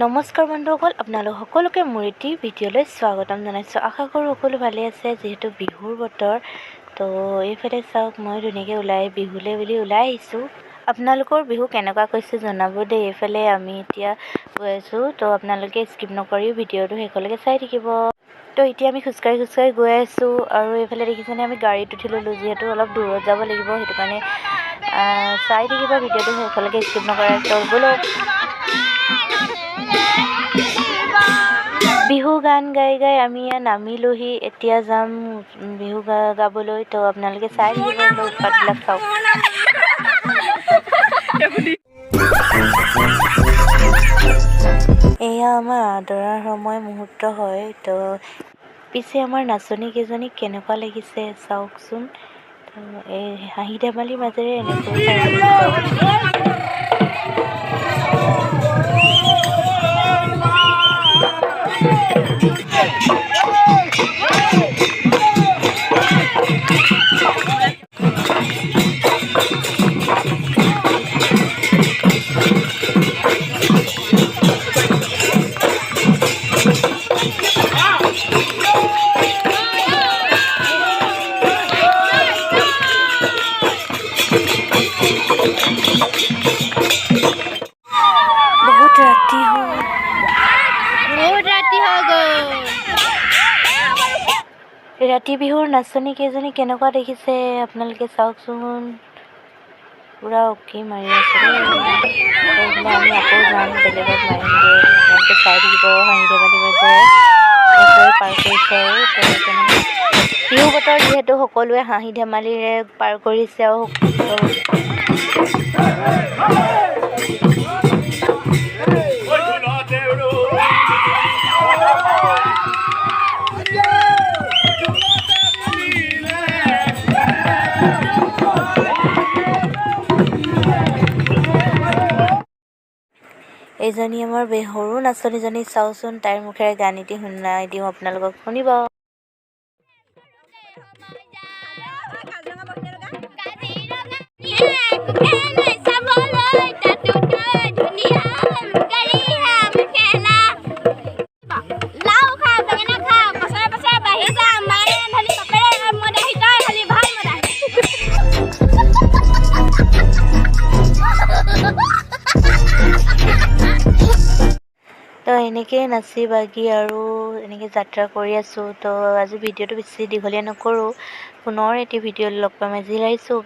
নমস্কাৰ বন্ধুসকল, আপোনালোক সকলোকে মোৰ এটি ভিডিঅ'লৈ স্বাগতম জনাইছোঁ। আশা কৰোঁ সকলো ভালে আছে। যিহেতু বিহুৰ বতৰ, তো এইফালে চাওক, মই ধুনীয়াকৈ বিহুলৈ বুলি ওলাই আহিছোঁ। আপোনালোকৰ বিহু কেনেকুৱা কৈছে জনাব দেই। এইফালে আমি এতিয়া গৈ আছোঁ, তো আপোনালোকে স্কিপ নকৰি ভিডিঅ'টো শেষলৈকে চাই থাকিব। তো এতিয়া আমি খোজকাঢ়ি গৈ আছোঁ, আৰু এইফালে দেখিছেনে আমি গাড়ীত উঠি ল'লোঁ। যিহেতু অলপ দূৰত যাব লাগিব, সেইটো কাৰণে চাই থাকিব ভিডিঅ'টো শেষলৈকে স্কিপ নকৰাকৈ। তো ব'লক। বিহু গান গাই আমি ইয়াত নামিলোহি। এতিয়া যাম বিহু গাবলৈ। তো আপোনালোকে চাই থাকিব উৎপাতবিলাক চাওক। এয়া আমাৰ আদৰাৰ মুহূৰ্ত হয়। তো পিছে আমাৰ নাচনী কেইজনী কেনেকুৱা লাগিছে চাওকচোন। তো এই হাঁহি ধেমালিৰ মাজেৰে এনেকৈ ৰাতি বিহুৰ নাচনী কেইজনী কেনেকুৱা দেখিছে আপোনালোকে চাওকচোন। পূৰা অ'কে মাৰি আছে দেই। সেইকাৰণে আমি আকৌ যাম, বেলেগত মাৰিমগৈ। আপোনালোকে চাই থাকিব, হাঁহি ধেমালি মাজেৰে পাৰ কৰিছে। আৰু বিহু বতৰ যিহেতু সকলোৱে হাঁহি ধেমালিৰে পাৰ কৰিছে। আৰু এইজনী আমাৰ সৰু নাচনীজনী চাওঁচোন, তাইৰ মুখেৰে গান এটি শুনাই দিওঁ আপোনালোকক, শুনিব। তো এনেকৈ নাচি বাগি আৰু এনেকৈ যাত্ৰা কৰি আছোঁ। তো আজি ভিডিঅ'টো বেছি দীঘলীয়া নকৰোঁ, পুনৰ এটি ভিডিঅ'ত লগ পাম। আজি আহিছোঁ।